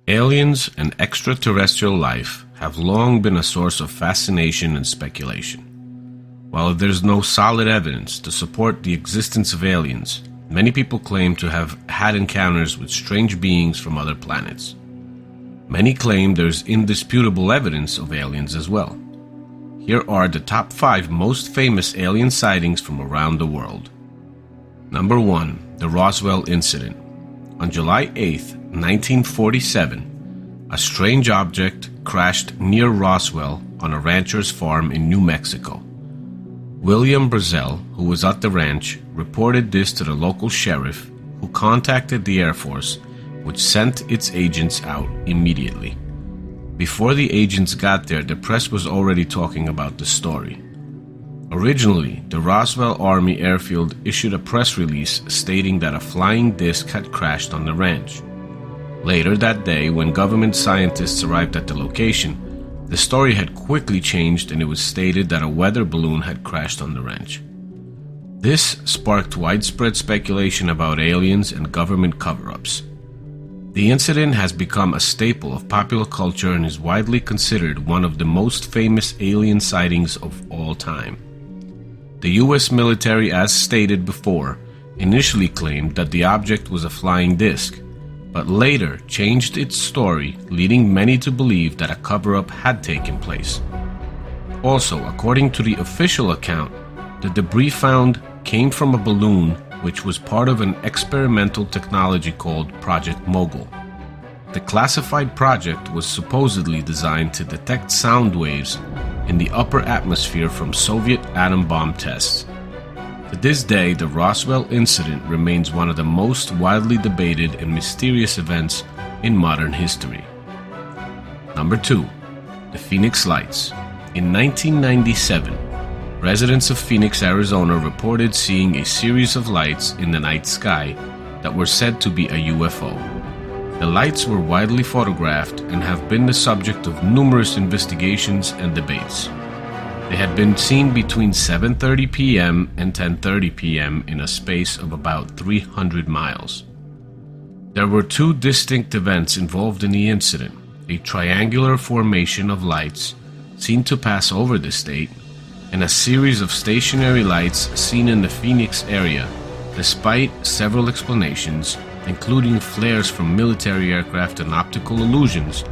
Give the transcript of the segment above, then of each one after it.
Aliens and extraterrestrial life have long been a source of fascination and speculation. While there's no solid evidence to support the existence of aliens, many people claim to have had encounters with strange beings from other planets. Many claim there's indisputable evidence of aliens as well. Here are the top 5 most famous alien sightings from around the world. Number 1. The Roswell Incident. On July 8, 1947, a strange object crashed near Roswell on a rancher's farm in New Mexico. William Brazel, who was at the ranch, reported this to the local sheriff, who contacted the Air Force, which sent its agents out immediately. Before the agents got there, the press was already talking about the story. Originally, the Roswell Army Airfield issued a press release stating that a flying disc had crashed on the ranch. Later that day, when government scientists arrived at the location, the story had quickly changed and it was stated that a weather balloon had crashed on the ranch. This sparked widespread speculation about aliens and government cover-ups. The incident has become a staple of popular culture and is widely considered one of the most famous alien sightings of all time. The US military, as stated before, initially claimed that the object was a flying disc, but later changed its story, leading many to believe that a cover-up had taken place. Also, according to the official account, the debris found came from a balloon which was part of an experimental technology called Project Mogul. The classified project was supposedly designed to detect sound waves in the upper atmosphere from Soviet atom bomb tests. To this day, the Roswell incident remains one of the most widely debated and mysterious events in modern history. Number 2. The Phoenix Lights. In 1997, residents of Phoenix, Arizona reported seeing a series of lights in the night sky that were said to be a UFO. The lights were widely photographed and have been the subject of numerous investigations and debates. They had been seen between 7:30 p.m. and 10:30 p.m. in a space of about 300 miles. There were 2 distinct events involved in the incident: a triangular formation of lights seen to pass over the state, and a series of stationary lights seen in the Phoenix area. Despite several explanations, including flares from military aircraft and optical illusions,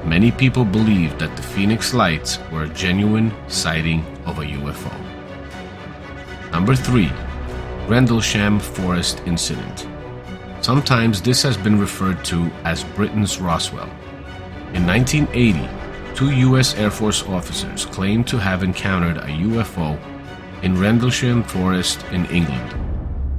many people believe that the Phoenix Lights were a genuine sighting of a UFO. Number 3. Rendlesham Forest Incident. Sometimes this has been referred to as Britain's Roswell. In 1980, 2 U.S. Air Force officers claimed to have encountered a UFO in Rendlesham Forest in England.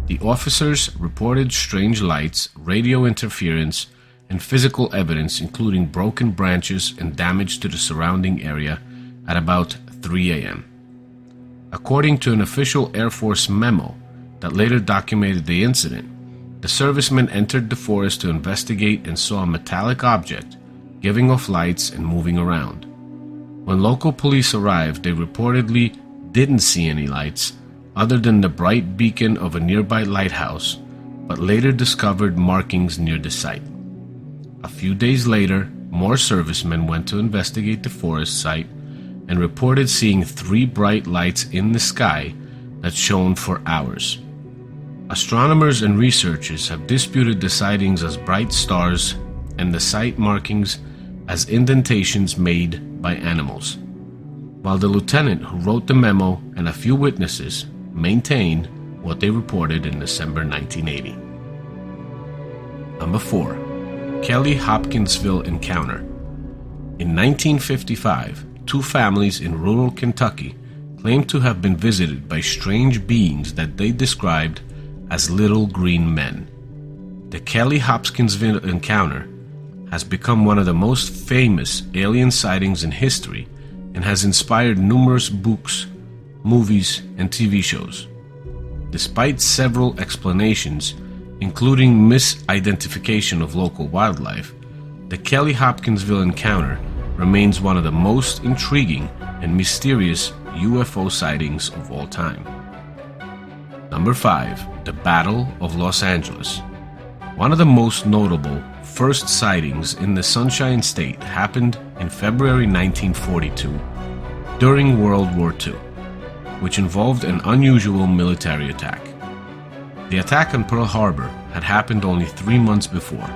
The officers reported strange lights, radio interference, and physical evidence including broken branches and damage to the surrounding area at about 3 a.m. According to an official Air Force memo that later documented the incident, the servicemen entered the forest to investigate and saw a metallic object giving off lights and moving around. When local police arrived, they reportedly didn't see any lights other than the bright beacon of a nearby lighthouse, but later discovered markings near the site. A few days later, more servicemen went to investigate the forest site and reported seeing 3 bright lights in the sky that shone for hours. Astronomers and researchers have disputed the sightings as bright stars and the site markings as indentations made by animals, while the lieutenant who wrote the memo and a few witnesses maintained what they reported in December 1980. Number 4. Kelly-Hopkinsville Encounter. In 1955, 2 families in rural Kentucky claimed to have been visited by strange beings that they described as little green men. The Kelly-Hopkinsville encounter has become one of the most famous alien sightings in history and has inspired numerous books, movies, and TV shows. Despite several explanations, including misidentification of local wildlife, the Kelly-Hopkinsville encounter remains one of the most intriguing and mysterious UFO sightings of all time. Number 5. The Battle of Los Angeles. One of the most notable first sightings in the Sunshine State happened in February 1942 during World War II, which involved an unusual military attack. The attack on Pearl Harbor had happened only 3 months before,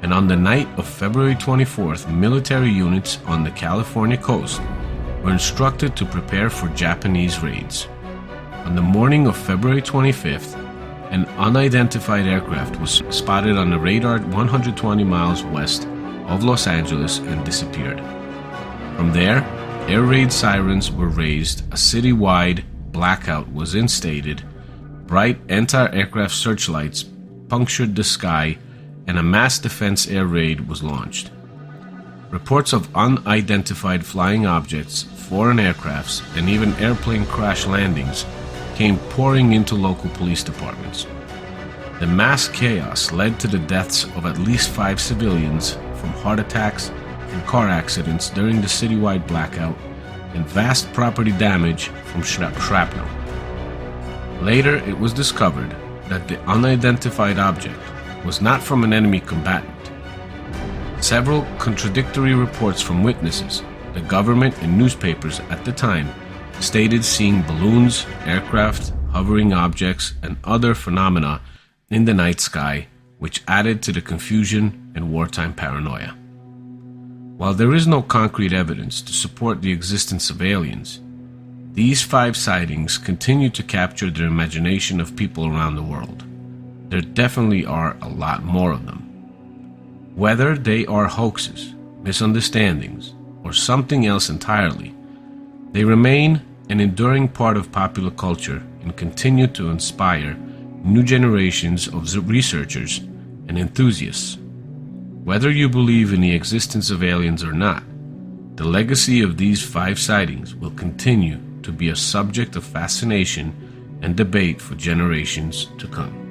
and on the night of February 24th, military units on the California coast were instructed to prepare for Japanese raids. On the morning of February 25th, an unidentified aircraft was spotted on the radar 120 miles west of Los Angeles and disappeared. From there, air raid sirens were raised, a citywide blackout was instated, bright anti-aircraft searchlights punctured the sky, and a mass defense air raid was launched. Reports of unidentified flying objects, foreign aircrafts, and even airplane crash landings came pouring into local police departments. The mass chaos led to the deaths of at least 5 civilians from heart attacks and car accidents during the citywide blackout, and vast property damage from shrapnel. Later, it was discovered that the unidentified object was not from an enemy combatant. Several contradictory reports from witnesses, the government and newspapers at the time, stated seeing balloons, aircraft, hovering objects, and other phenomena in the night sky, which added to the confusion and wartime paranoia. While there is no concrete evidence to support the existence of aliens, these 5 sightings continue to capture the imagination of people around the world. There definitely are a lot more of them. Whether they are hoaxes, misunderstandings, or something else entirely, they remain an enduring part of popular culture and continue to inspire new generations of researchers and enthusiasts. Whether you believe in the existence of aliens or not, the legacy of these 5 sightings will continue to be a subject of fascination and debate for generations to come.